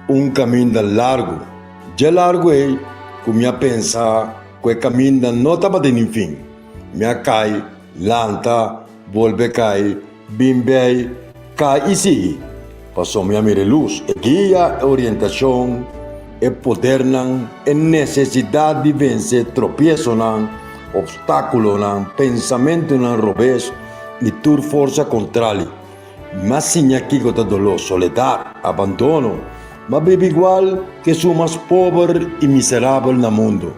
un camino largo. Ya largo é, como eu pensa, que o caminho não estava tendo fim. Me cai, lanta, volve cai, bimbe, cai e sigue. Passou minha mire luz, guia, orientação, e poder, e necessidade de vencer tropeço, obstáculo, pensamento, revés, e tur força contrária. Mas sim aqui que está dolor, soledade, abandono, mas vive igual que sou mais pobre e miserável no mundo.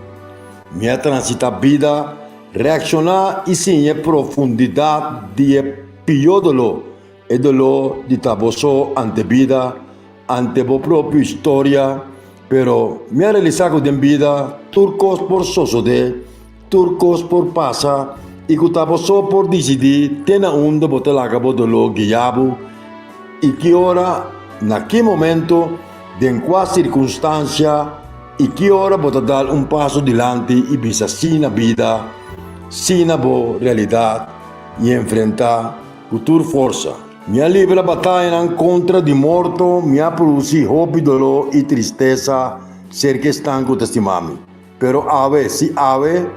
Minha transita vida, reaccionar e sim a profundidade de pior dolor, é dolor de taboso ante vida, ante a própria história, pero me ha realizado de vida, turcos por sosode, turcos por passa, e que taboso por decidir, tena onde botar acabou dolor guiabo, e que ora, naquele momento, de qual circunstância, e que hora botar dar passo adiante e bisa sim na vida, sim na boa realidade, e enfrentar futura força. Minha livre batalha contra de morto, minha produzi hope, dolor e tristeza, ser que estanco testimami. Pero ave, se ave,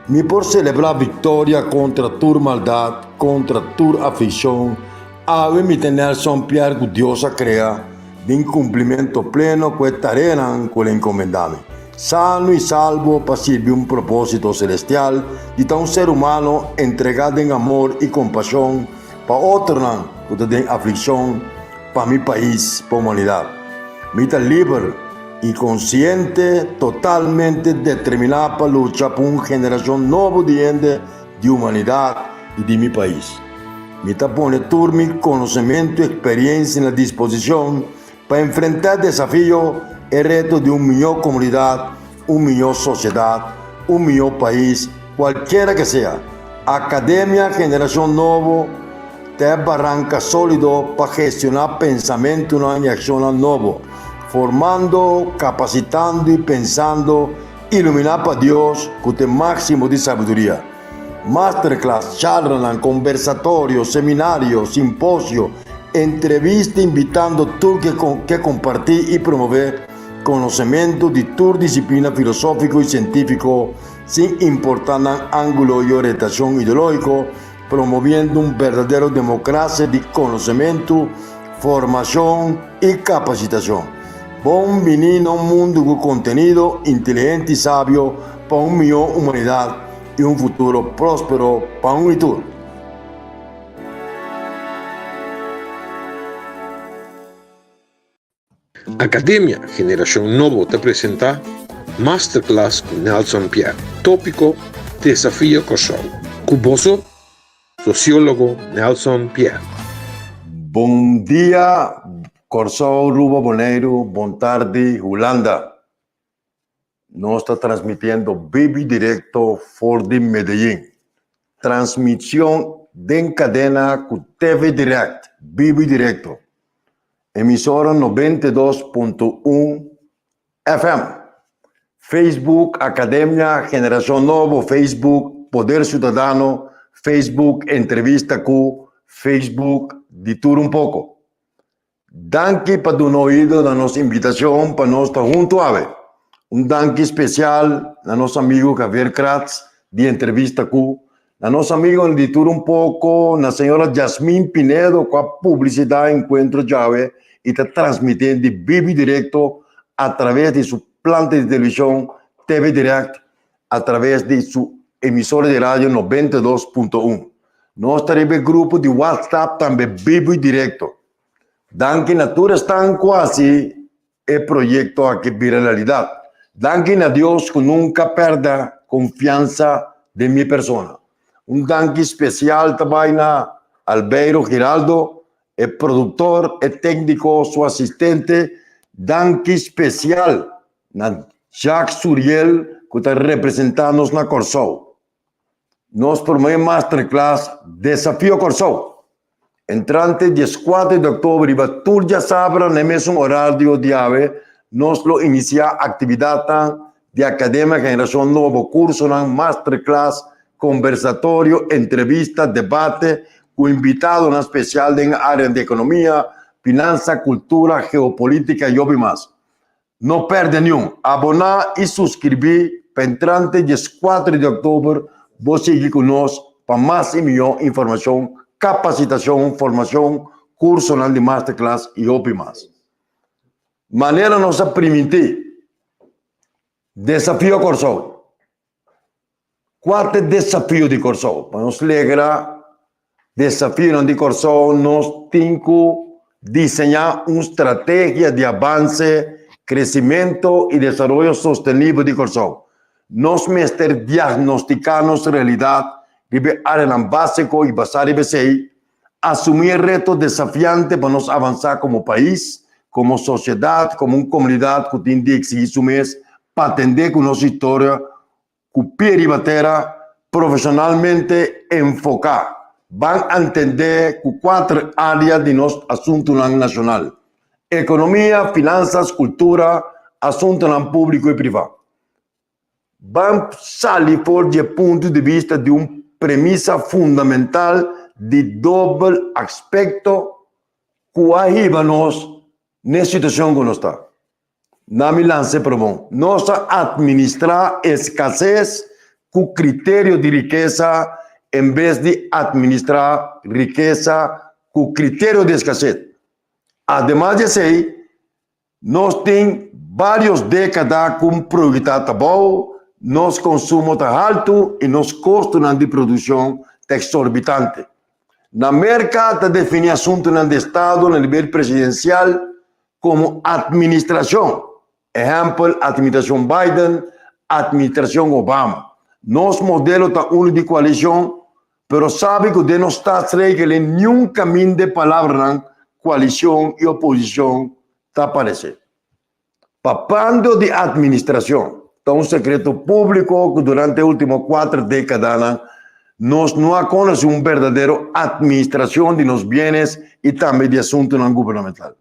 me por celebrar vitória contra tur maldade, contra tur aflição, ave me tener sompiar que Deus a crea, de cumprimento pleno com a tarefa que lhe encomendame. Sano e salvo para servir propósito celestial de um ser humano entregado em amor e compaixão para outro que tem aflição, para meu país, para a humanidade. Me está livre e consciente, totalmente determinado para lutar por uma geração nova de gente, de humanidade e de meu país. Me está pondo todo meu conhecimento e experiência na disposição para enfrentar desafio e reto de uma melhor comunidade, uma melhor sociedade, um melhor país, qualquer que seja. Academia Geração Nova tem barranca sólido para gestionar pensamento e ação novo, formando, capacitando e pensando, iluminar para Deus com o máximo de sabedoria. Masterclass, charla, conversatório, seminário, simpósio, entrevista invitando tudo que compartir e promover conhecimento de toda disciplina filosófico e científico, sem importar ângulo e orientação ideológico, promovendo verdadeiro democracia de conhecimento, formação e capacitação. Bom menino, mundo com conteúdo inteligente e sábio para uma melhor humanidade e um futuro próspero para um futuro. Academia Geração Nova te apresenta Masterclass com Nelson Pierre. Tópico Desafio Corsol. Cuboso, sociólogo Nelson Pierre. Bom dia, Corsol, Ruba Boneiro, boa tarde, Holanda. Nós estamos transmitindo vivo direto de Medellín. Transmissão de cadena com TV Direct, vivo direto. Emisora 92.1 FM. Facebook Academia Geração Nova, Facebook Poder Cidadano, Facebook Entrevista com Facebook de tudo um pouco. Danke para dar ouvido na nossa invitação para nós estar junto a danke especial a nosso amigo Javier Kratz de Entrevista com a nossa amiga de tudo um pouco, na senhora Jasmine Pinedo com a publicidade Encontro Chave e está transmitindo de vivo direto através de sua planta de televisão TV Direct, através de sua emissora de rádio 92.1. Nós teremos grupo de WhatsApp também vivo e direto. Danke natura estão quase é projeto aqui vira realidade. Danke a Deus que nunca perda confiança de minha persona. Danke especial também na Albeiro Giraldo, é produtor, é técnico, seu assistente. Danke especial na Jacques Suriel, que está representando-nos na Corsol. Nós promovemos Masterclass Desafio Corsol. Entrante 14 de outubro, e tu já sabes, no mesmo horário de ave, nós vamos iniciar a atividade de Academia Geração Nova, curso, Masterclass, conversatório, entrevista, debate, com invitado especial na área de economia, finanza, cultura, geopolítica y más. No perde nenhum. Abonar e subscrever para entrante dia 4 de outubro. Você sigue conosco para mais e melhor informação, capacitação, formação, curso de masterclass e mais. Maneira nossa permitir. Desafio Corsol. Quatro desafios de Corsol. Para nos lembrar, desafio de Corsol, nós temos que desenhar uma estratégia de avanço, crescimento e desenvolvimento sustentável de Corsol. Nós mestres diagnosticamos a realidade, de área básico e basar e BCI, assumir retos desafiantes para nos avançar como país, como sociedade, como uma comunidade que tem de exigir isso mesmo, para atender com nossa história, com peribateira, profissionalmente enfocar. Vão entender com 4 áreas de nosso assunto nacional. Economia, finanças, cultura, assunto público e privado. Vão sair por de ponto de vista de uma premissa fundamental de doble aspecto que ajuda-nos na situação que nós estamos. Na lance para bom. Nós administrar escassez com critério de riqueza em vez de administrar riqueza com critério de escassez. Ademais de ser, nós temos várias décadas com produtividade boa, nosso consumo está alto e nosso custo de produção está exorbitante. Na mercado, definir assunto no Estado, no nível presidencial, como administração. Exemplo, administração Biden, administração Obama. Nosso modelo está único de coalição, mas sabe que de nós está que nenhum caminho de palavra, coalição e oposição está aparecendo. Papando de administração, está um segredo público que durante as últimas 4 décadas nós não conhecemos verdadeira administração de nossos bens e também de assuntos não governamentais.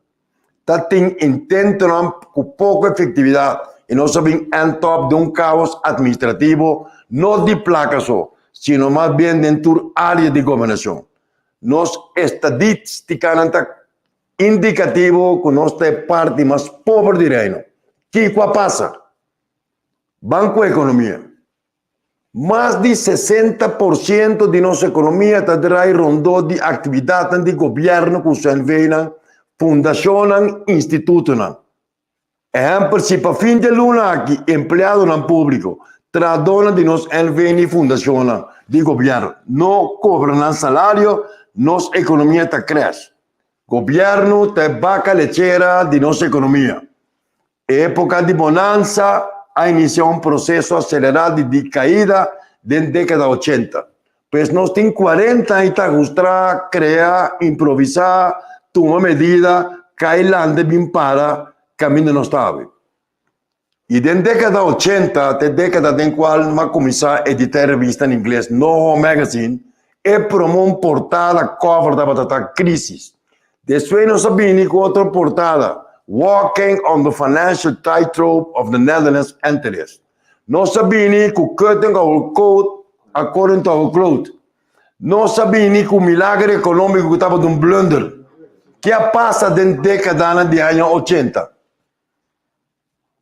Tem intento com pouca efetividade e nós sabemos em top de um caos administrativo, não de placa só, sino mais bem dentro da área de governação. Nós estatisticamente indicativo que nós temos parte mais pobre do reino. O que passa? Banco Economia. Mais de 60% de nossa economia está rondou de atividades de governo que se enviam fundação, instituto. Exemplo, se para fim de luna aqui, empregado no público, tradona de nos enviar fundação de governo, não cobram salário, nossa economia está crescendo. Governo está vaca lecheira de nossa economia. Época de bonança, a iniciar um processo acelerado de caída desde a década de 80. Pois nós temos 40 anos para ajustar, criar, improvisar, tomar medida, cair lá de bem para caminho não estável. E desde a década de 80, até a década em qual eu comecei a editar revista em inglês, No Magazine, e promou portada cover da batata crise. Depois nós sabemos que outra portada, Walking on the Financial Tightrope of the Netherlands Entities. Nós sabemos que o cutting our coat according to our cloth. Nós sabemos que o milagre econômico estava de um blunder. Que passa dentro da década de anos 80.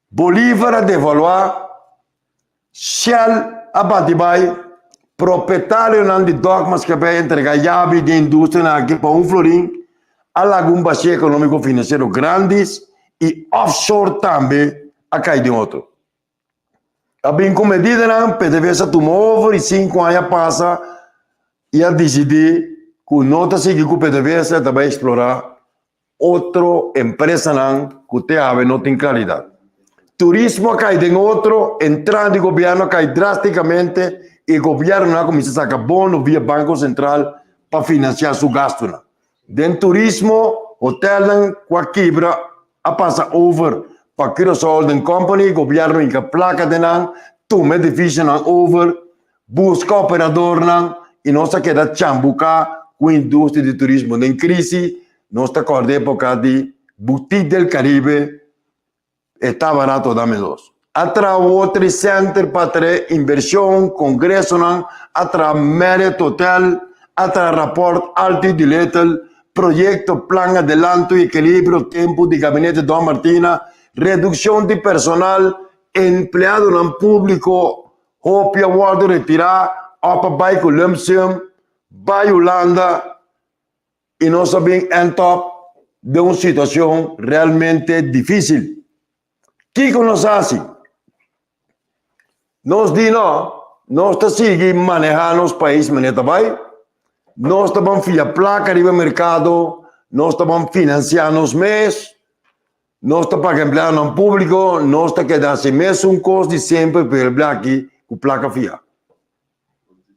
Bolívar devaluar, Shell abatibai, proprietário de dogmas que vai entregar a chave de indústria aqui para um florim, algum baixo econômico financeiro grandes e offshore também a cair de outro. A bem com medida, PDVSA tomou over e 5 anos passa e a decidir que não está seguindo com o PDVSA também explorar outra empresa que não tem claridade. Turismo cai de outro, entrando de governo cai drasticamente e o governo começa a sacar bono via Banco Central para financiar seu gasto. Dentro turismo, hotel com a quebra, a passa over para Curaçao Holding Company, governo em que placa de não, toma edifício não over, busca operador não, e nós queda chambuca com a indústria de turismo em crise, nós está com a época de Boutique del Caribe, está barato da menos. Atra outro center para inversão, congresso não, atra Marriott Hotel, atra rapport alto de letal, proyecto, plan, adelanto y equilibrio, tiempo de gabinete Don Martina, reducción de personal, empleado en público, Hopia, Waldo, retirar, Upper Bike, Lumsum, Bay Holanda, y no saben en top de una situación realmente difícil. ¿Qué nos hace? Nos dice, no está sigue manejando los países, no estaban via placa de mercado, no estaban financiando los meses, no está para emplear en público, no está quedando mes un costo de siempre para el aquí con placa fia.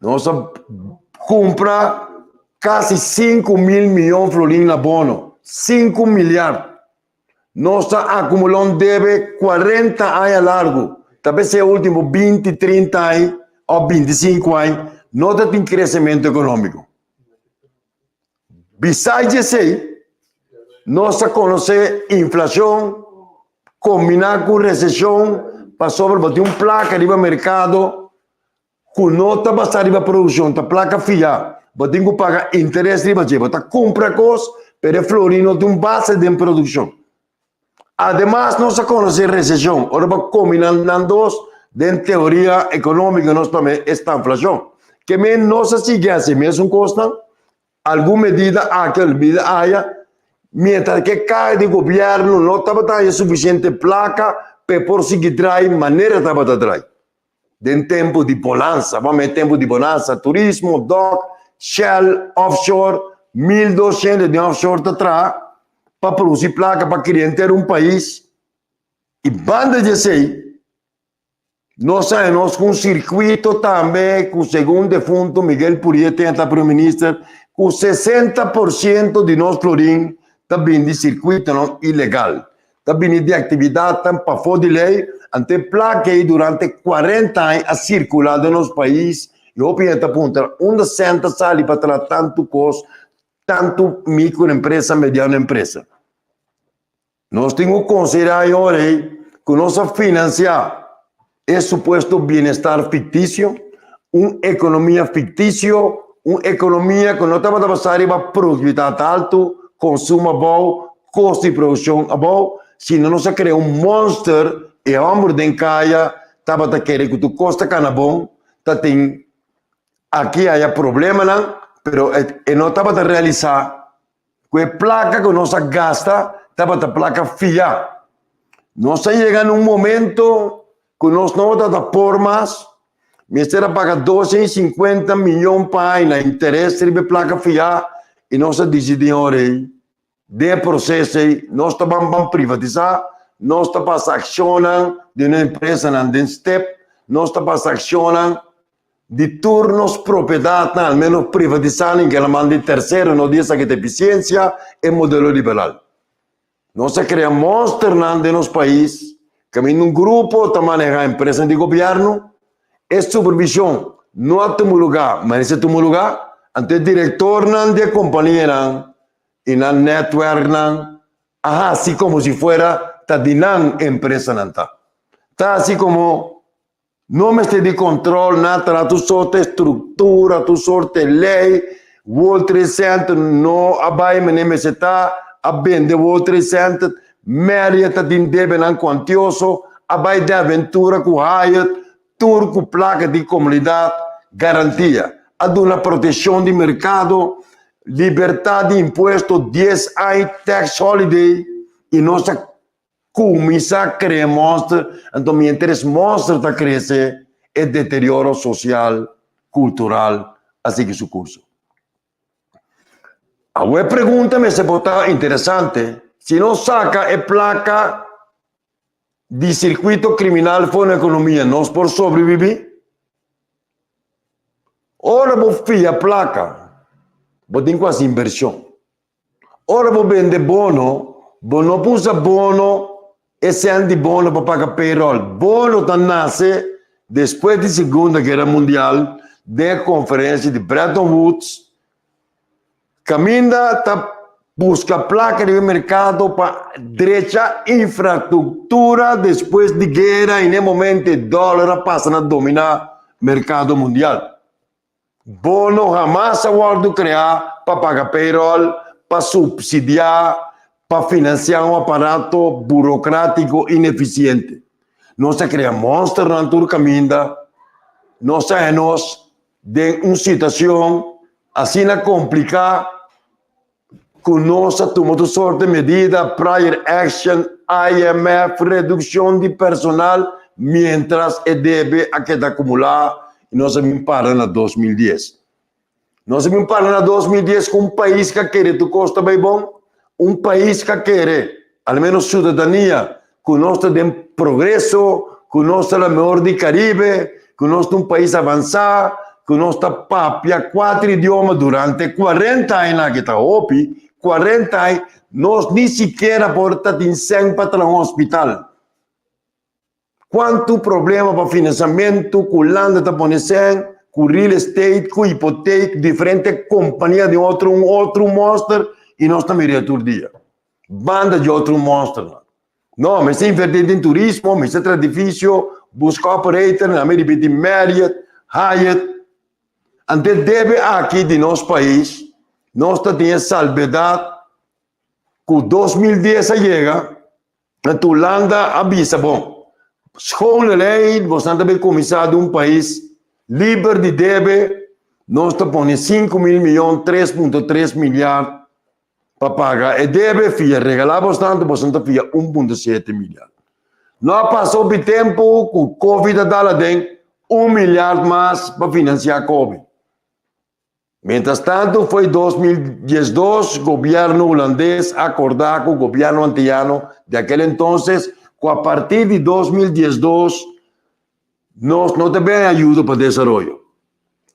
No está compra casi 5 mil millones de florines en bono, 5 millardos. No está acumulando debe 40 años largo. Tal vez sea último 20, 30 años o 25 años, no tem crescimento econômico. Besides isso, nós conhecemos inflação, combinar com recessão, para sobrebater placa de mercado, com nota bastar de produção, a placa fiar, tem que pagar interesse de bater, para comprar coisas, para florino de base de produção. Además, nós conhecemos recessão, ora para combinar dois, de teoria econômica, nós também está inflação. Que não se sigue assim mesmo custa, alguma medida aquela medida haya, mientras que cada governo não está suficiente placa para prosseguir trair maneira de trair. De tempo de bonança, vamos tempo de bonança, turismo, dock, shell, offshore, 1.200 de offshore atrás, para produzir placa para criar país. E banda de sei, nós saímos com um circuito também, com o segundo defunto Miguel Purieta, primeiro-ministro, com 60% de nós florim está vindo de circuito não ilegal. Está vindo de atividade para fora de lei, ante placa aí durante 40 anos a circular no nosso país. E o Purieta aponta, onde senta sali para tratar tanto custo, tanto microempresa, mediana empresa. Nós temos que considerar agora que nós financiar é suposto bem-estar fictício, uma economia fictícia, uma economia que não está para passar para produtividade alta, consumo bom, custo de produção bom, senão nós cria monstro e vamos de caia, está para querer que tu custa cana bom, tá tem aqui há problema não, pero não está para realizar que a placa que nós gasta, está para placa fia. Nós chegando num momento que nós não damos formas, Ministério paga 250 milhões para na interesse de placa FIA e nós decidimos de processo, nós vamos privatizar, nós estamos accionando de uma empresa na step, nós estamos accionando de turnos propriedade, ao menos privatizando, em que ela manda terceiro, não diz que tem eficiência e modelo liberal. Nós criamos monstros no nosso país, caminho grupo para manejar empresas de governo, é supervisão, não há teu lugar, mas esse teu lugar, ante diretor de companhia e na network, assim como se fuera, está de empresa não está. Está assim como, não me de controle, nada, tu sorte estrutura, tu sorte lei, World Trade Center, não abai, me está, a vende World Trade Center, Maria está de débito quantioso, abai de aventura com Hyatt, tour com placa de comunidade, garantia, a uma proteção de mercado, liberdade de imposto, 10 anos, tax holiday, e nós começamos a criar monstros, então, mientras monstros está crescendo, é deterioro social, cultural, assim que seu curso. Agora pergunta-me se pode estar interessante, se não saca a placa de circuito criminal for na economia, nós por sobreviver? Ora vou fiar a placa, vou ter quase inversão. Ora vou vender bono, vou não puxa bono, esse ano de bono para pagar payroll. Bono tá nasce depois da Segunda Guerra Mundial, da conferência de Bretton Woods, caminha tá busca placa de mercado para direita infraestrutura depois de guerra e no momento o dólar passa a dominar o mercado mundial. Bono jamais se vai criar para pagar payroll, para subsidiar, para financiar un aparato burocrático ineficiente. No se crea monstruos en tu caminda, no se nos de una situación así complicada, con nosotros tomamos sorte de medida, prior action, IMF, reducción de personal, mientras el debe a quedar acumulado y no se me para en 2010. No se me para en 2010 con un país que quiere tu costa bem bom, un país que quiere, al menos ciudadanía, con nosotros de progreso, con nosotros la mejor del Caribe, con nosotros un país avanzado, con nosotros papia 4 idiomas durante 40 años que está opi, 40 años, nos ni siquiera porta tincen para un hospital. ¿Cuánto problema para financiamiento, con landa está poniendo, con real estate, con hipoteca, diferentes compañías de un otro monster y no está mirando todo el día. Banda de otro monster. No, me está invirtiendo en turismo, me está en edificio, busca operator, me está en Marriott, Hyatt. Antes debe aquí de nuestro país, nós temos salvedade que 2010 llega, a Holanda avisa, bom, schone lei, você também começar de país livre de deve, nós põe 5 mil milhões, 3,3 milhares para pagar, e deve fia regalar bastante, você fia 1,7 milhar. Não passou o tempo, com o Covid dá lá dentro, 1 milhar mais para financiar a Covid. Mientras tanto, foi 2012, governo holandês acordar com o governo antillano de aquele entonces, que a partir de 2012, nós não temos ajuda para desenvolvimento.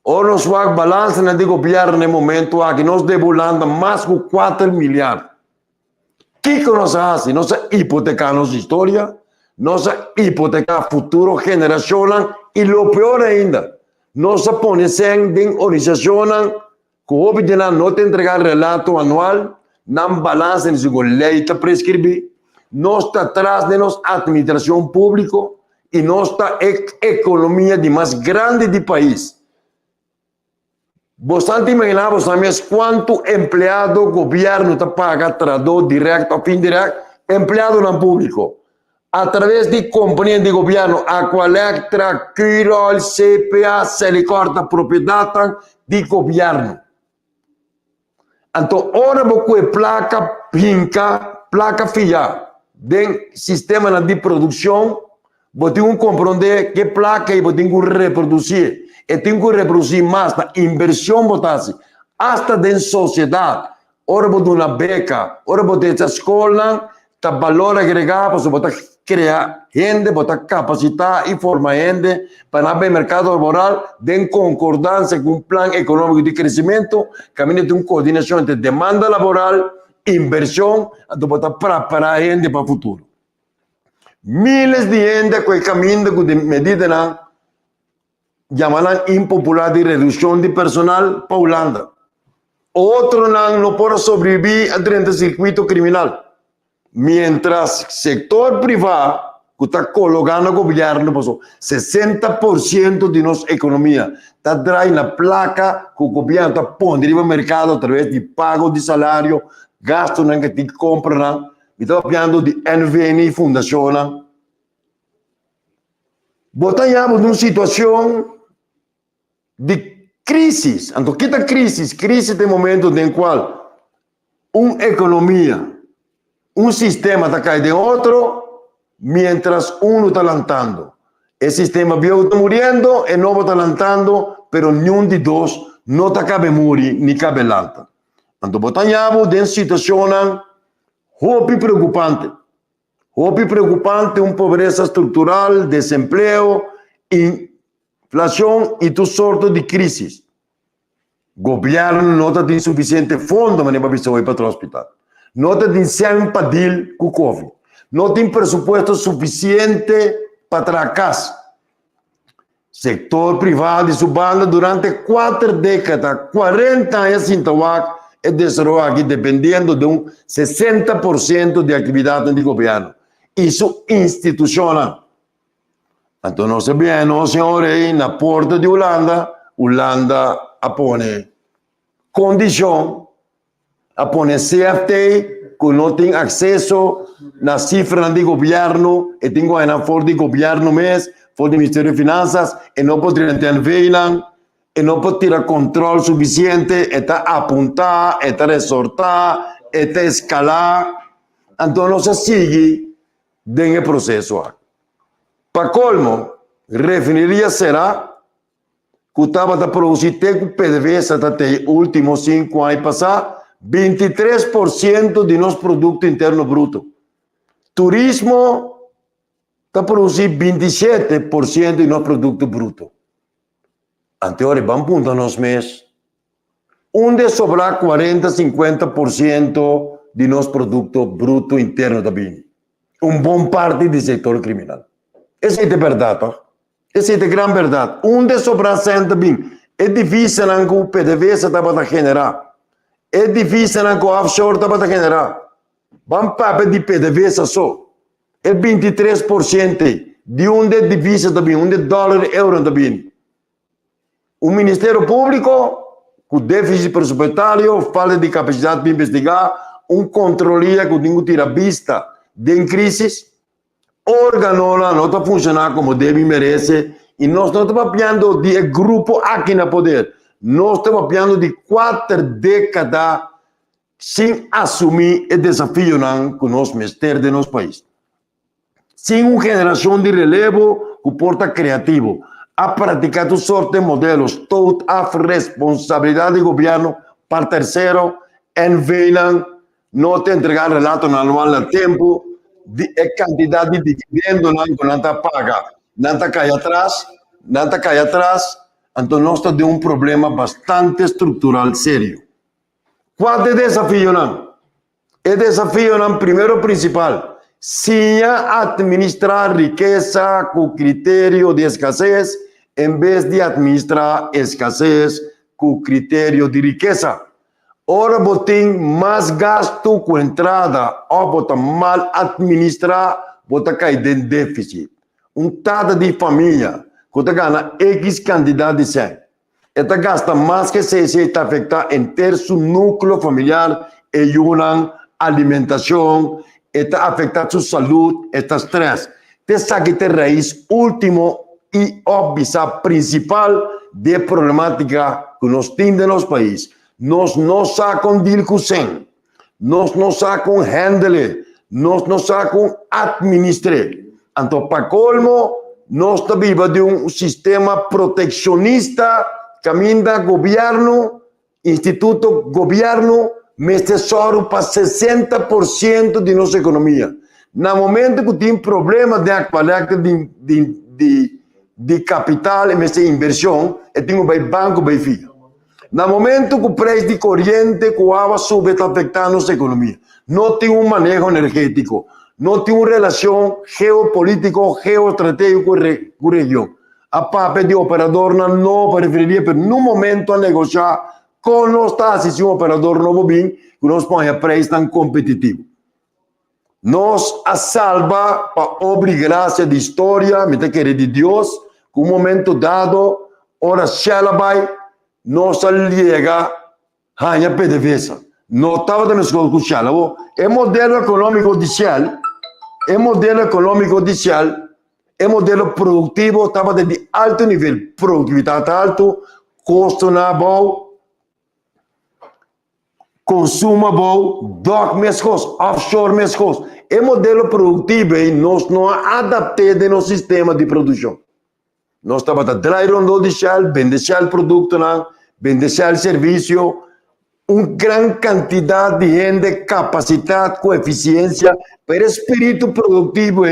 Ou nós vamos balançar no governo no momento que nós devemos mais de 4 milhares. O que nós fazemos? Nós hipotecamos nossa história, nós hipotecamos o futuro geracional e, o pior ainda, nós ponemos em organizações que o governo não te entrega relato anual, não balança com a lei que prescreve, nós está atrás de nossa administração pública e nossa economia de mais grande do país. Você imagina, quanto empregado o governo está pagando, tradutor direto ou indireto, empregado no público. Através de companhias de governo, a Colectra, Quirol, CPA, se lhe corta a propriedade de governo. Então, ora você placa pinca, placa fia, do sistema de produção, você tem que compreender que placa e você tem que reproduzir. E tem que reproduzir mais na inversão, botasse, hasta da sociedade. Ora você tem uma beca, ora você tem a escola, está valor agregado, você pode criar gente, botar capacitar e formar gente para o mercado laboral em concordância com um plano econômico de crescimento, caminho de uma coordenação entre demanda laboral, inversão, para botar preparar a gente para o futuro. Miles de gente que caminham com medidas chamadas impopular de redução de personal para a Holanda. Outros não podem sobreviver dentro do circuito criminal. Mientras sector privado que está colocando el gobierno, 60% de nuestra economía está trayendo la placa que el gobierno está poniendo en el mercado a través de pago de salario, gastos que te compran, y está hablando de NVN fundación. Estamos en una situación de crisis. Entonces, ¿qué es crisis? Crisis de momento en el cual una economía, un sistema está cayendo de otro, mientras uno está lanzando. El sistema viejo está muriendo, el nuevo está lanzando, pero ni uno de dos no está cabe morir ni cabe lanzar. Entonces, estamos en una situación muy preocupante. Muy preocupante, una pobreza estructural, desempleo, inflación y todas sortes de crisis. El gobierno no tiene suficiente fondo para ir para el hospital. No tem 100 para deal com o Covid. Não tem presupuesto suficiente para tracas. Setor privado de sua banda durante 4 décadas, 40 anos em tabaco, é desenvolvido dependendo de 60% de atividade do governo. Isso institucional. Então, nós sabemos, senhores, na porta de Holanda, Holanda põe condição a poner CFT, que no tienen acceso a la cifra del gobierno, y tengo una for del gobierno mes, for del Ministerio de Finanzas, y no podrían intervenir, y no puede tirar control suficiente, está apuntar, está resortar, está escalar. Entonces no se sigue en el proceso. Para colmo, refinería será que estaba a producir PDVSA hasta los últimos 5 años pasados, 23% de nuestro Producto Interno Bruto. Turismo está producindo 27% de nosso produto bruto. Anterior, vamos punto nos meses. Onde sobrar 40-50% de nosso produto bruto interno também. Bom parte do setor criminal. Essa é a verdade. Essa é a grande verdade. Onde sobrar 100 também. É difícil que o PDVSA está para generar. É difícil que o offshore está para generar. Vamos para de PDVSA só. É 23%. De onde é difícil também. Onde é dólar, euro também. O Ministério Público, com déficit presupuestário, falta de capacidade de investigar, controlia que tem que tirar vista de crise, órgão não está funcionando como deve e merece, e nós não estamos falando de grupo aqui no poder, nós estamos falando de 4 décadas sem assumir o desafio que nós temos de nosso país. Sem uma geração de relevo que porta criativo, a praticar toda sorte de modelos, toda a responsabilidade do governo para terceiro, envenenam, não te entregar relato anual a tempo, a quantidade de dividendo que não está paga, não está cai atrás, então nós temos um problema bastante estrutural sério. Qual é o desafio? O desafio, primeiro principal, se administrar riqueza com critério de escassez, em vez de administrar escassez com critério de riqueza. Ora, botem mais gasto com entrada, ou botar mal administrar, botar cair em déficit. Tada de família, que ganha X quantidade de 100. Esta gasta mais que 6, está afetada em ter seu núcleo familiar e uma alimentação, está afetada sua saúde, está estresse. Essa que é a raiz último e óbvia principal de problemática que nós temos no nosso país. Nós não sacamos deal com 100, nós não sacamos handle, nós não sacamos administrar. Então, para colmo, nós vivemos de sistema proteccionista, caminho do governo, instituto governo, mas tesouro para 60% de nossa economia. No momento que tem problema de qualidade de capital, mas de inversão, e tem um banco bem filho. No momento que o preço de corrente, que a água sube, está afetando a nossa economia. Não tem um manejo energético, não tem uma relação geopolítica, geoestratégica com a região. A papel de operador não preferiria, mas no momento a negociar com nós, se um operador novo bem, que nós põe preço tão competitivo. Nós a salva para obrigar-se de história, me tem querer de Deus, que um momento dado, ora ela vai, nós chega a PDVSA. Não estava da escola com ela. É modelo econômico de Shell, é modelo produtivo, estava de alto nível, produtividade alto, custo na bom, consumo bom, dock mescos, offshore mescos. É modelo produtivo e nós não adaptamos no sistema de produção. Nós estamos a dry run de Shell, vender Shell produto, vender Shell serviço, uma grande quantidade de gente, capacidade, com eficiência, para espírito produtivo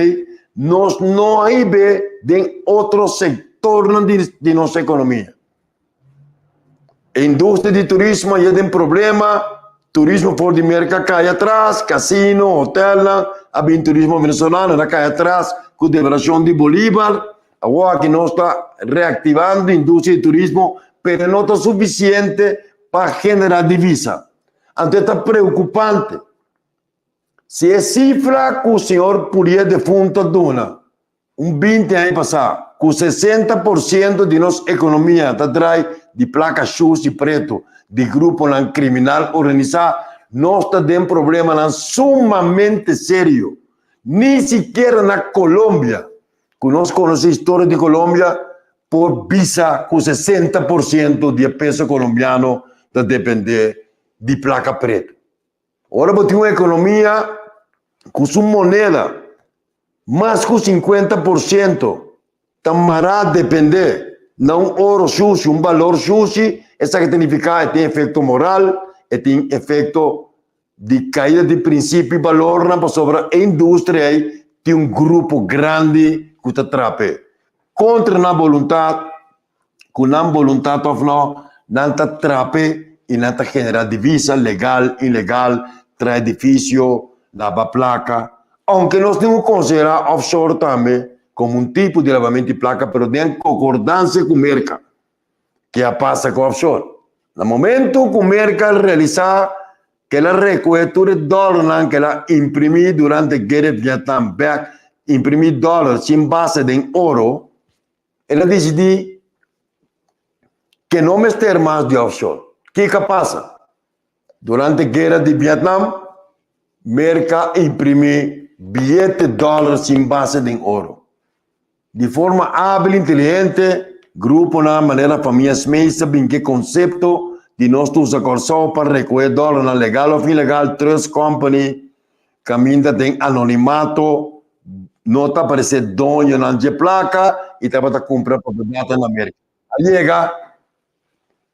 nós não vemos em outro setor de nossa economia. A indústria de turismo já tem problema, turismo por de mercado cai atrás, cassino, hotel, a turismo venezuelano cai atrás, com a devaluação de Bolívar, agora que nós está reactivando a indústria de turismo, mas não está suficiente para generar divisa. Então está preocupante. Se a cifra que o senhor podia defunto dona, 20 anos passado, com 60% de nossa economia está atrás de placas chus e preto, de grupo criminal organizado, nós temos um problema sumamente sério. Nem sequer na Colômbia, que nós conhecemos a história de Colômbia, por visa com 60% de peso colombiano de depender de placa preta. Agora você tem uma economia com sua moneda mais que 50% tamará depender não ouro sujo, um valor sujo, essa que significa tem efeito moral e tem efeito de caída de princípio e valor sobre a indústria tem um grupo grande que está trape contra a vontade, com a vontade of não está trape e não está generar divisa legal, ilegal, traz edifício, lava placa, aunque nós temos que considerar offshore também como um tipo de lavamento de placa, pero tem concordância com o mercado, que passa com offshore. No momento que o mercado realizar aquela recobertura de dólar que ela imprimiu durante a guerra de Vietnam, imprimir dólar sem base em ouro, ela decidiu que não mais ter mais de offshore. O que passa? Durante a guerra de Vietnam, o mercado imprimiu bilhete de dólar sem base em ouro. De forma hábil e inteligente, grupo na maneira família Smith sabe que conceito de nós usar corso para recolher dólar na legal ou ilegal trust company caminha tem anonimato, não está para ser dono de placa e está para comprar propriedade na América.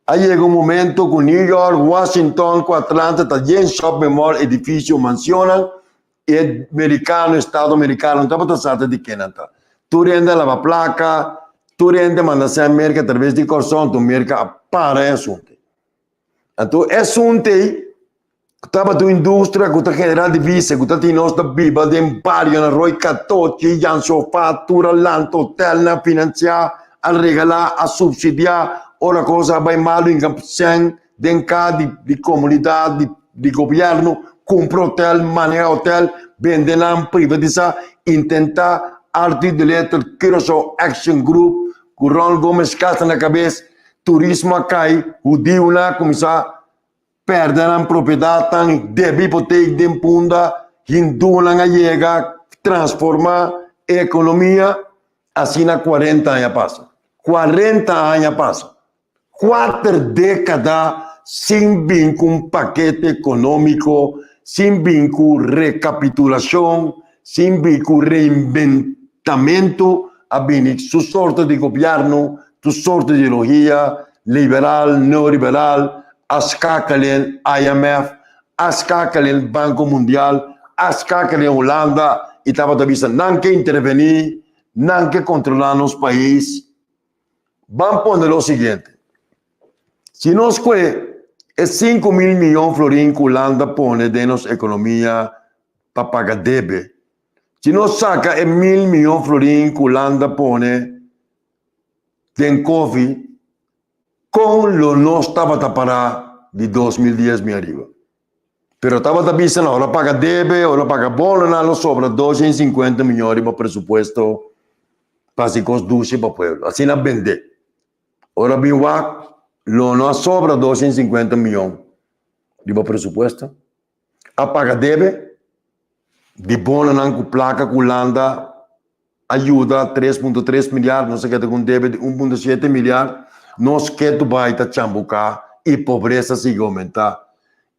Aí chega um momento que New York, Washington, com Atlanta, está em shopping mall, edifício, mansão, e americano, estado americano, não está para tratar de quem não está. Tu rende lava placa, tu rende manda-se a América através de corção, tu América para esse assunto. Então, esse assunto aí, que estava a indústria, que está generando divisa, que está a nossa biba de embargo, na roi 14, já sofá, lanto, hotel, na financiar, a regalar, a subsidiar, ora cosa vai mal em campanha, de comunidade, de governo, compra hotel, maneja hotel, vende lá, privatizar, intentar arte de letra, Keroso Action Group, com Ron Gomes casa na cabeça, turismo cai, o dia lá começar a perder a propriedade, deve hipoteca de punda, hindu lá chega, transformar a economia, assim na 40 anos passa. 40 anos passa. 4 décadas sem vir com um paquete econômico, sem vir com recapitulação, sem vir com reinventamento, a vir sua sorte de governo, sua sorte de ideologia, liberal, neoliberal, as cacalhas IMF, as cacalhas Banco Mundial, as cacalhas Holanda, e estava avisando, não quer intervenir, não quer controlar nos países. Vamos poner o seguinte, se nós é 5 mil milhões de florins que a Holanda põe de nossa economia para pagar débito, se nós saca 1.000 milhões de florins que a Holanda põe de Covid, com o nós estava a parar de 2010 me arriba. Pero estava a pensar, ora paga débito, ora paga bono, não sobra 250 milhões de presupuesto para se construir para o povo. Assim não vender. Ora bem, não sobra 250 milhões de presupuesto. A paga débito, de bono não com placa com Holanda, ajuda 3,3 milhares, não sei o que com débito de 1,7 milhares, nós queremos baita chambucar e pobreza se aumentar.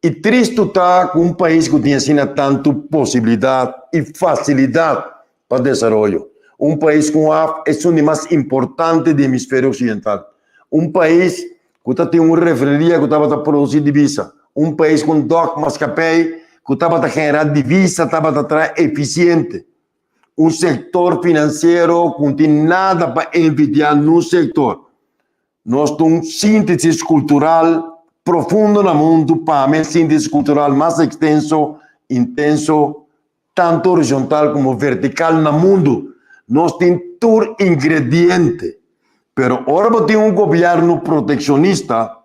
E triste está com um país que tem assim tanto possibilidade e facilidade para desenvolvimento. Um país com a é o mais importante do hemisfério ocidental. Um país que tem uma refinaria que estava a produzir divisa. Um país com dogmas que estava a generar divisa, estava a trazer eficiente. Um setor financeiro que não tem nada para envidiar no setor. Nós temos um síntese cultural profundo no mundo, para mim, síntese cultural mais extenso, intenso, tanto horizontal como vertical no mundo. Nós temos todo ingrediente. Pero agora tem um governo protecionista,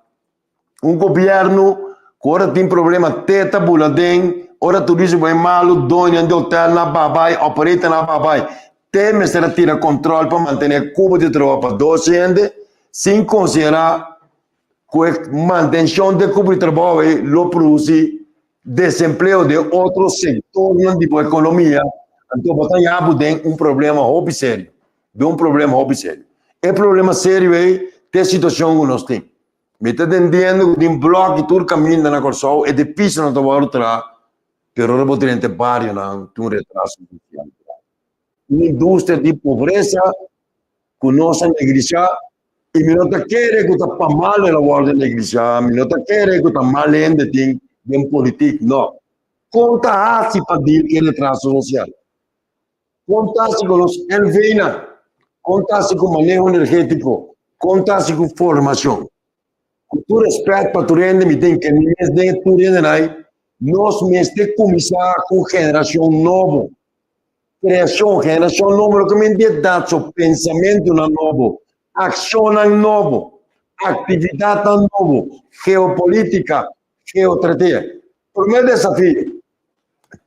um governo que agora tem problema teta, buladem, ora turismo é malo, dono de hotel na babai, opera na babai. Tem que tirar controle para manter a cuba de trabalho para 12 anos, sem considerar que a manutenção de cuba de trabalho lo produz desempleo de otros sectores de la economía, entonces ya hay un problema muy serio. El problema serio es la situación que nos tenemos. Me está entendiendo que un bloque todo camino na Corsol é difícil não tomar outra, pero não pode ter barrio não um retraso social. Uma indústria de pobreza que nós negligenciamos e me não quer que está para mal na guarda negligenciar, me não quer que está mal ainda tem política, não. Conta assim para dir que retraso social. Conta assim com os enveina, conta assim com manejo energético, conta assim com formação. Com todo respeito para tu rende, me tem que mês de tu rende aí, nós mês de começar com geração nova, geração nova, que me dá seu pensamento novo, ação novo, atividade nova, geopolítica, geoestratégia. Primeiro desafio,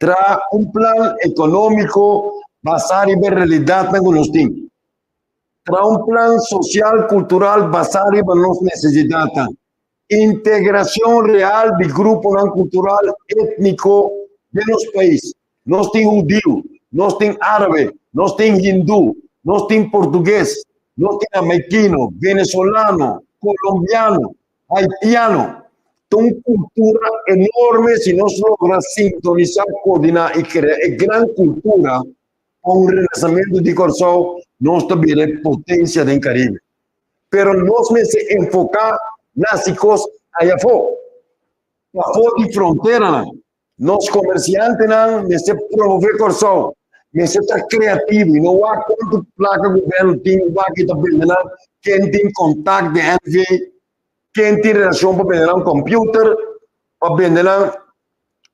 traz plano econômico basado em realidade que nós temos. Traz plano social, cultural basado em nossas necessidades. Integração real de grupo cultural étnico de nosso país. Nós temos judeu, nós temos árabe, nós temos hindu, nós temos português, nós temos americano, venezuelano, colombiano, haitiano. Uma cultura enorme se nós logramos sintonizar, coordenar e criar grande cultura com o renascimento de Corsol, nós também temos potência do Caribe. Pero nós nos enfocar nas coisas allá fora. Fora de fronteira, nós comerciantes, nos promover Corsol, nos estar criativo, não há quanto placa o governo tem, que está vendendo, quem tem contato de NV, quem tem relação para vender um computer, para vender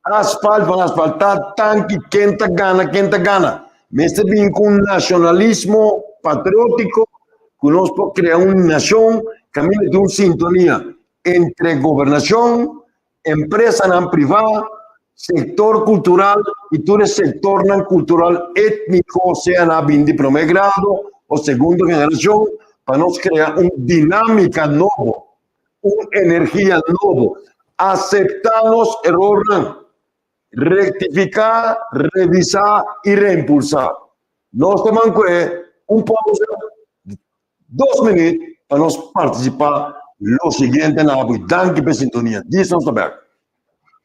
asfalto, para asfaltar, tanque, quem está gana. Mas também com nacionalismo patriótico, que nós podemos criar uma nação, caminho de uma sintonia entre governação, empresa não privada, sector cultural e todo sector não cultural étnico, seja na de primeiro grado ou segunda geração, para nós criar uma dinâmica nova, uma energia nova, aceitar os erros, rectificar, revisar e reimpulsar. Nós temos pausa, 2 minutos, para nós participar do seguinte na Danke pela sintonia. Diz nós também.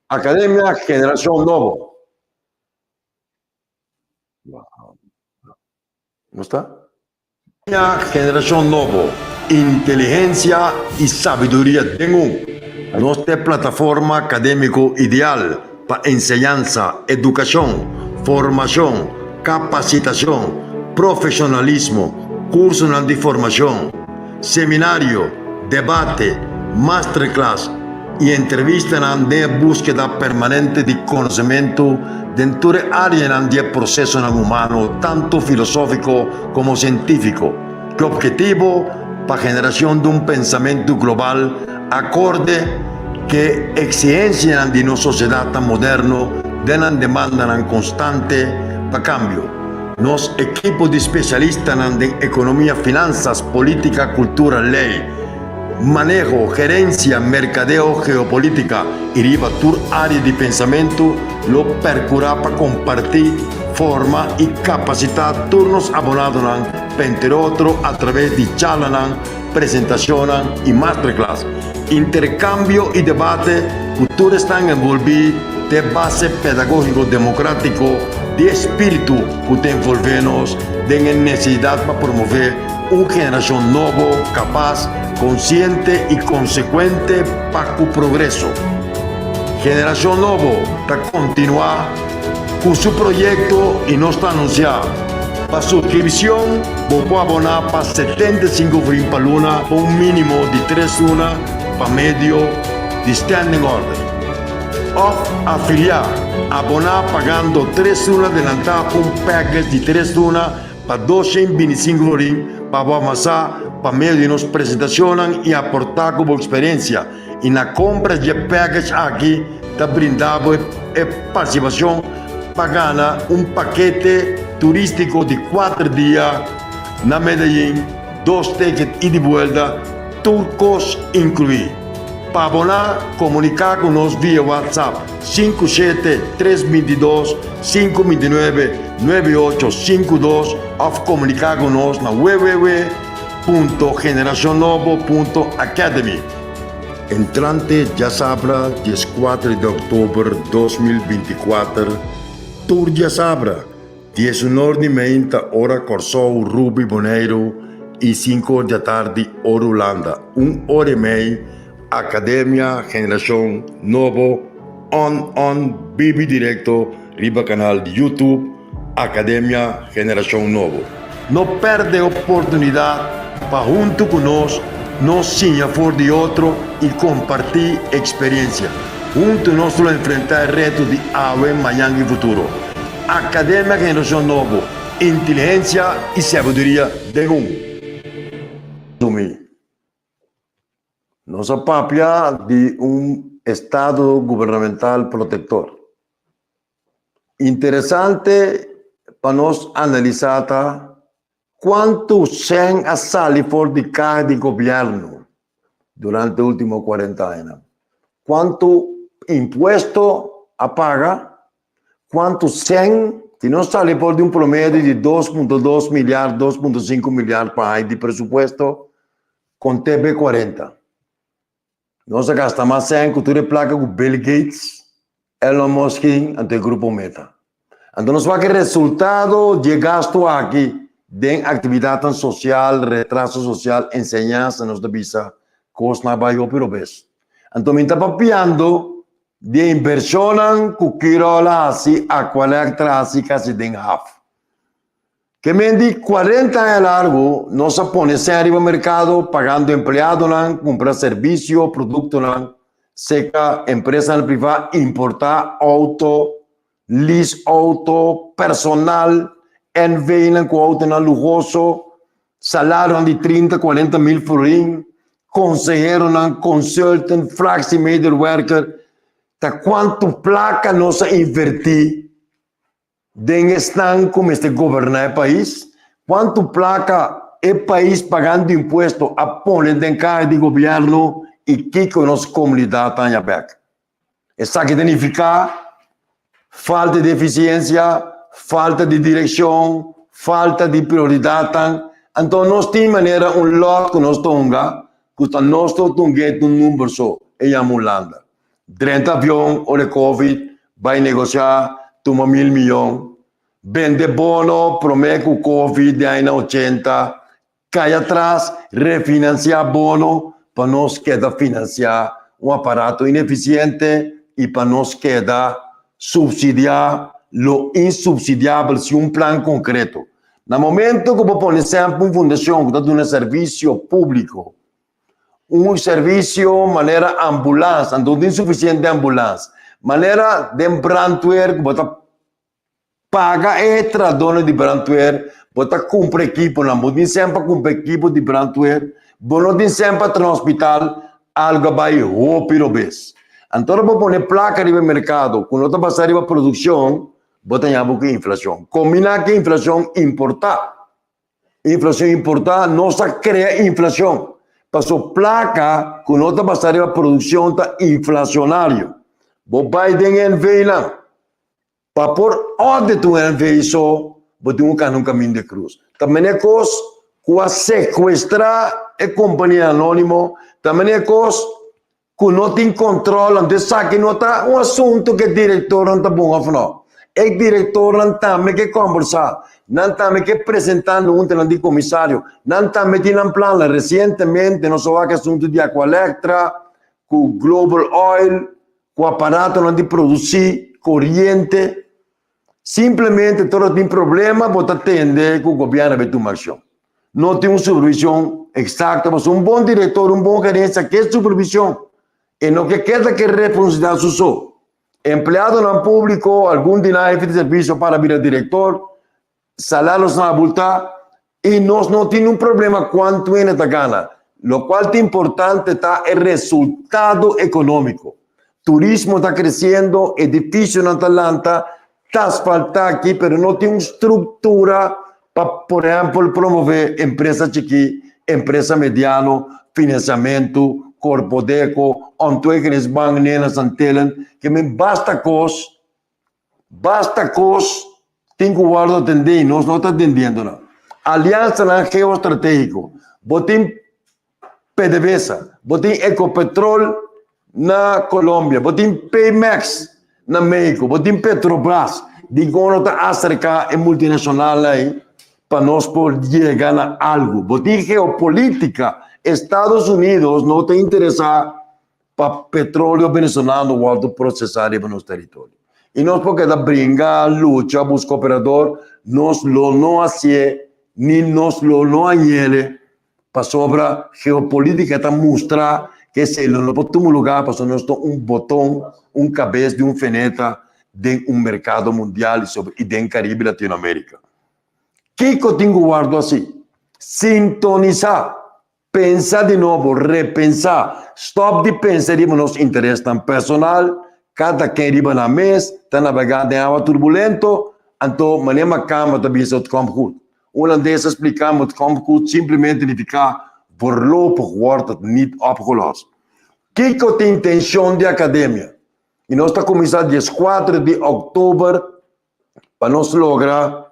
Academia Geração Nova. Não está? Geração Nova. Inteligência e sabedoria de Nossa plataforma acadêmico ideal para enseñanza, educação, formação, capacitação, profissionalismo, curso de formação, seminário, debate, masterclass e entrevista de búsqueda permanente de conhecimento dentro da área de processo humano, tanto filosófico como científico, que objetivo para a geração de pensamento global acorde que exigência de nossa sociedade moderna demanda constante para cambio. Nosso equipo de especialistas em economia, finanças, política, cultura, lei, manejo, gerência, mercadeo, geopolítica e riba toda área de pensamento lo percurá para compartir, formar e capacitar turnos abonados entre outros através de charlas, apresentações e masterclass. Intercambio e debate, cultura estão envolvidos de base pedagógico democrático, de espírito que te envolvemos, de necessidade para promover uma geração nova, capaz, consciente e consequente para o progresso. Geração nova para continuar com seu projeto e não está anunciado. Para subscrição, vou abonar para 75 green para luna, com um mínimo de 3 lunas para médio de standing order. Ou afiliar, abonar pagando 3 lunas adelantar com um package de 3 lunas para 225 green para avançar para meio de nossa apresentação e aportar como experiência. E na compra de package aqui, está brindado a participação para ganhar um paquete turístico de 4 dias na Medellín, 2 tickets e de volta, turcos incluídos. Para abonar, comunicar con nos vía WhatsApp 57-322-529-9852 o comunicar con nos na www.generacionnovo.academy. Entrante já sabra, 14 de outubro de 2024, Tour já sabra, 19h30 hora Corsou, Ruby Boneiro e 5 da tarde hora Holanda. 1 hora e meia, Academia Generação Novo, Bibi Directo, riba canal de YouTube, Academia Generação Novo. Não perde a oportunidade para junto conosco nos sinha for de outro e compartir experiência. Junto nós vamos enfrentar retos de hoje, amanhã e futuro. Academia Generação Novo, inteligência e sabedoria de Nossa papia de Estado governamental protetor. Interessante para nós analisar quanto sem a sali for de carga de governo durante os últimos 40 anos. Quanto imposto a paga, quanto sem, se não sali por de promédio de 2,2 milhões, 2,5 milhões para aí de presupuesto, com TB40. Nós gastamos 100, cultura e placa com Bill Gates, Elon Musk e o Grupo Meta. Então, nós vamos ter resultado de gasto aqui de atividade social, retraso social, enseñanza, nos devisa, coisa na baixo pero vez. Então, me está papiando de inversão que quirola assim, a colecta assim, quase de half. Que me di 40 anos largo, nós põe sem arriba mercado, pagando empleado, comprar serviço, produto, seca, empresa privada, importar auto, lease auto, personal, enveiam com auto luxuoso, salário de 30, 40 mil florim, consejero, consultant, flexi media worker, tá quanto placa nós invertir em estar como este governar o país, quanto placa o país pagando imposto a pôr em cargo de governo e que a nossa comunidade está aberta. Isso que significa falta de eficiência, falta de direção, falta de prioridade. Então, nós temos maneira lot que nós tonga, que nós tongamos número só, e a Holanda. 30 aviões, hora Covid, vai negociar, toma 1.000 milhões, vende bono, promete o Covid de aí na 80, cai atrás, refinanciar bono, para nós queda financiar aparato ineficiente e para nós queda subsidiar lo insubsidiável se plan concreto. No momento que vou pôr sempre fundação que dá serviço público, serviço maneira ambulância, então tem suficiente ambulância, maneira de brandwear que bota paga extra dono de brandwear, bota compra equipo, não tem sempre compra equipo de brandwear, não tem sempre no hospital, algo vai rápido vez. Então vou pôr placa de mercado, quando está passando a produção, botamos que inflação. Combinar que inflação importar. Inflação importar, nós cria inflação. Passou placa, quando está passando a produção, está inflacionário. Vou Biden enveia. Para pôr onde tu enveia isso, botamos um caminho de cruz. Também é coisa que a sequestrar a companhia anônima, também é coisa que não tem controle, então sabe que não está assunto que o diretor não está bom a falar. O diretor não está que conversar, não está que apresentando de comissário, não está metido em plano. Recentemente, nós falamos que assunto de Aqualectra, com Global Oil, com o aparato de produzir corrente. Simplesmente, todo tem problema, você atende que o governo vai tomar ação. Não tem uma supervisão exata, mas bom diretor, bom gerência, que é supervisão. E não que queda que responsabilidade só. Empleado no público, algum dinheiro de serviço para vir a diretor, salários na multa, e nós não temos problema quanto é na gana. O qual é importante está o resultado econômico. Turismo está crescendo, edifício na Atlanta, está asfaltado aqui, mas não tem uma estrutura para, por exemplo, promover empresa chiqui, empresa mediano, financiamento, corpo deco, ontwikkelings bang Nederlands antellen, que me basta cos, tengo guardo atender, nós não está atendendo não. Aliança na geoestratégico, botim PDVSA, botim Ecopetrol na Colômbia, botim Pemex na México, botim Petrobras, digo não está acercar é multinacional aí, para nós poder chegar a algo. Botim geopolítica, Estados Unidos não tem interessa para petróleo venezolano ou alto processar em nosso território. E nós porque da brincar, luta, buscar operador, nós não hacemos, nem nós não añele, para sobre geopolítica, para mostrar que se não pode um lugar, para nós botão, cabeça de feneta de mercado mundial e de Caribe e Latinoamérica. O que eu tenho guardo assim? Sintonizar, pensar de novo, repensar, stop de pensar em nos interesses tão personal, cada quem riba na mesa, está navegando em água turbulento, então, manema cama também se outcome. Uma dessas explicamos como simplesmente significa voorlopig wordt het niet opgelost. Que eu tenho intenção de academia? E nós estamos começando dia 4 de outubro para nós lograr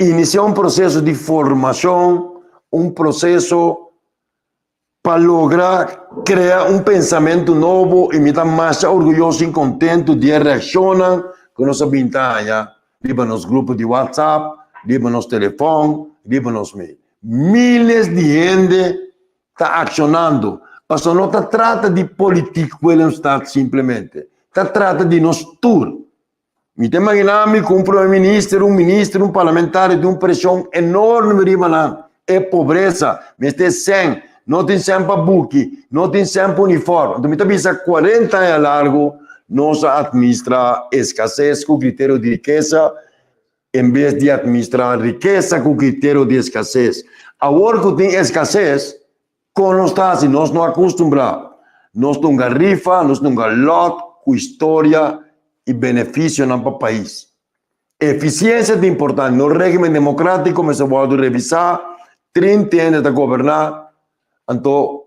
iniciar processo de formação, processo para lograr criar pensamento novo e me dá mais orgulhoso e contente de reaccionar com nossa vintanha, liba nos grupos de WhatsApp, liba nos telefone, liba nos mail. Milhares de gente está acionando, mas não está trata de político, ele não está simplesmente, está trata de nos tour. Me tem imaginado com ministro, parlamentar de pressão enorme riba lá, é pobreza, me tem sem, não tem sempre buque, não tem sempre uniforme. Então, me tem pensar 40 anos largo, nós administra escassez com critério de riqueza, em vez de administrar riqueza com critério de escassez. Agora que tem escassez, como nós não acostumbramos. Nós temos uma rifa, nós temos um lote com história e benefício no país. Eficiência é importante. No regime democrático, mas eu vou revisar, 30 anos de governar, então,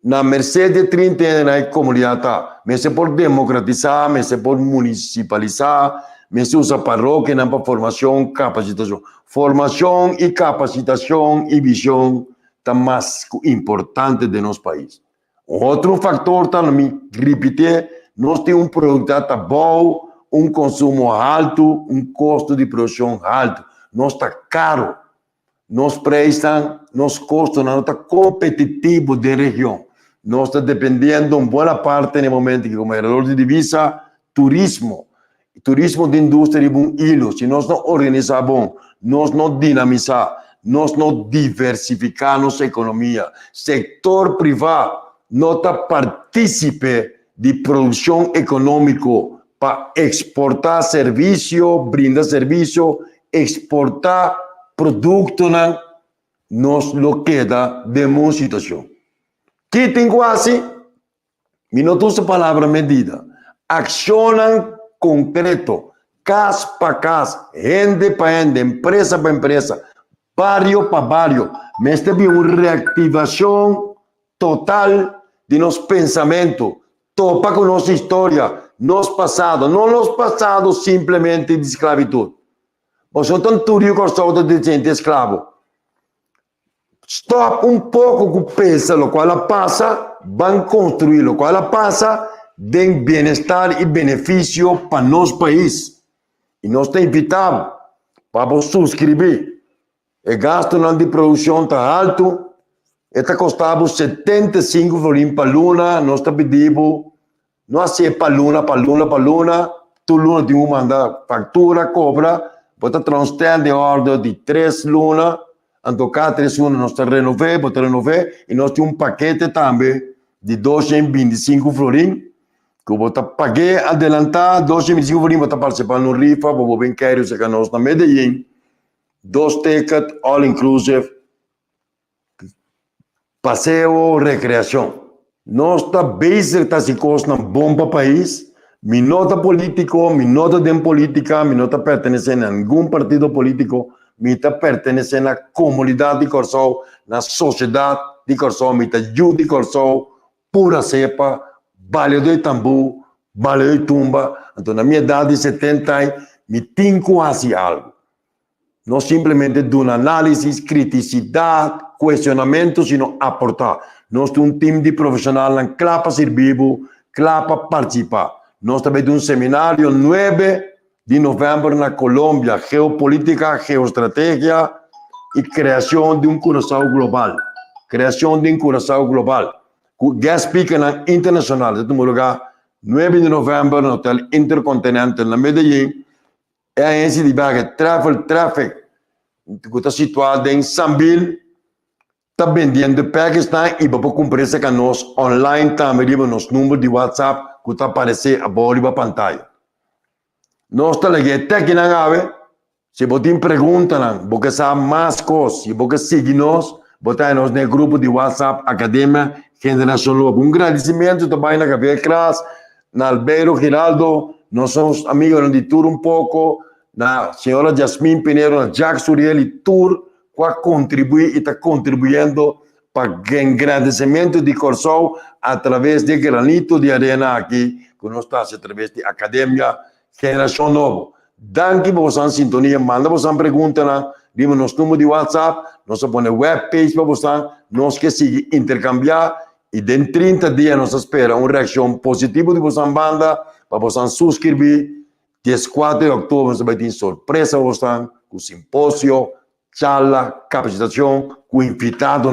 na mercê de 30 anos na comunidade, mas se pode democratizar, mas se pode municipalizar, mas se usa paróquia para formação, capacitação. Formação e capacitação e visão está mais importante de nosso país. Outro fator, também, repetir, nós temos produto bom, consumo alto, custo de produção alto. Nós está caro. Nós prestam, nós custos não está competitivo de região. Nós está dependendo boa parte no momento que como gerador de divisa, turismo de indústria e um hilo. Se nós não organizarmos, nós não dinamizar, nós não diversificar nossa economia, setor privado não está participe de produção econômica para exportar serviço, brindar serviço, exportar produto, nos lo queda de uma situação. Que tem quase, minutos de palavra medida, accionam concreto, casa para casa, gente para gente, empresa para empresa, barrio para barrio, mas teve uma reativação total de nosso pensamento, topa com nossa história, nosso passado, não nosso passado simplesmente de esclavitud. Você não tudo gostou de gente escravo. Stop pouco com pensa o qual ela passa, vão construir o qual ela passa, de bem-estar e benefício para nosso país. E nós te invitamos para subscrever. O gasto de produção está alto, está custando 75 florins para luna, nós te pedimos, não é para luna, tu luna tem que mandar factura, cobra, você transfer de ordem de 3 lunas, então cada 3 lunas nós te renovamos, e nós temos paquete também de 225 florins, que você pague adelantar, 225 florins, você participar no rifa, você bem querer, você que nós na Medellín, 2 tickets, all inclusive, passeio, recreação. Nós estamos bem certificados na bomba país, mi nota político, mi nota de política, mi nota pertenece a nenhum partido político, mi nota pertenece à comunidade de Corsol, na sociedade de Corsol, mi nota ajuda de Corsol, pura cepa, Vale do Itambu, Vale do Tumba. Então, na minha idade de 70 anos, me tinco hacia algo. Não simplesmente de uma análise, criticidade, questionamento, sino aportar. Nós temos um time de profissionais que para servir, para participar. Nós também temos um seminário 9 de novembro na Colômbia, geopolítica, geoestratégia e criação de um coração global. Criação de um coração global. Guest speaker internacional, de um lugar, 9 de novembro, no Hotel Intercontinental, na Medellín. É a agência de viagem Traffic, que está situada em Sambil, está vendendo Paquistão e para cumprir essa que nós online também, nos números de WhatsApp, que está aparecendo a bola da pantalla. Nós estamos aqui até aqui na nave, se você tem perguntas, você sabe mais coisas, se você segue nós, botar nós no grupo de WhatsApp Academia Geração Nova. Um agradecimento também na Gabriel Cras, na Albeiro Giraldo, nós somos amigos de tour um pouco, na senhora Jasmine Pinheiro, na Jack Suriel e tour, que contribui e está contribuindo para o engrandecimento de Corsol através de granito de arena aqui, que nós estamos através de Academia Geração Nova. Danke por vossa sintonia, manda vossa pergunta, diga nos números de WhatsApp, nós vamos webpage para vocês, nós que seguir intercambiar e dentro de 30 dias nós espera uma reação positiva de vossa banda para vocês subscrever. Dia 4 de outubro nós vamos ter surpresa para vocês, com simpósio, charla, capacitação, com invitado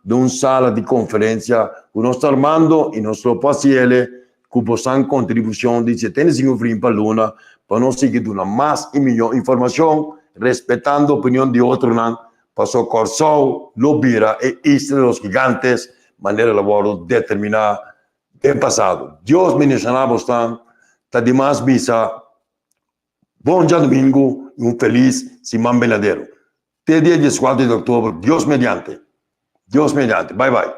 de uma sala de conferência, com nosso Armando e nosso paciente, com vossa contribuição de 75 francos para Luna, para nós seguir dando mais e melhor informação, respeitando a opinião de outros, para socorrer Corsol, Lobira e Isla dos Gigantes, maneira de determinar o passado. Deus me abençoe vocês, está demais missa. Bom dia domingo e feliz Simão Benadeiro. Até dia 14 de outubro, Deus mediante. Deus mediante. Bye, bye.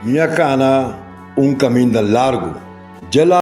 Minha cana, caminho largo.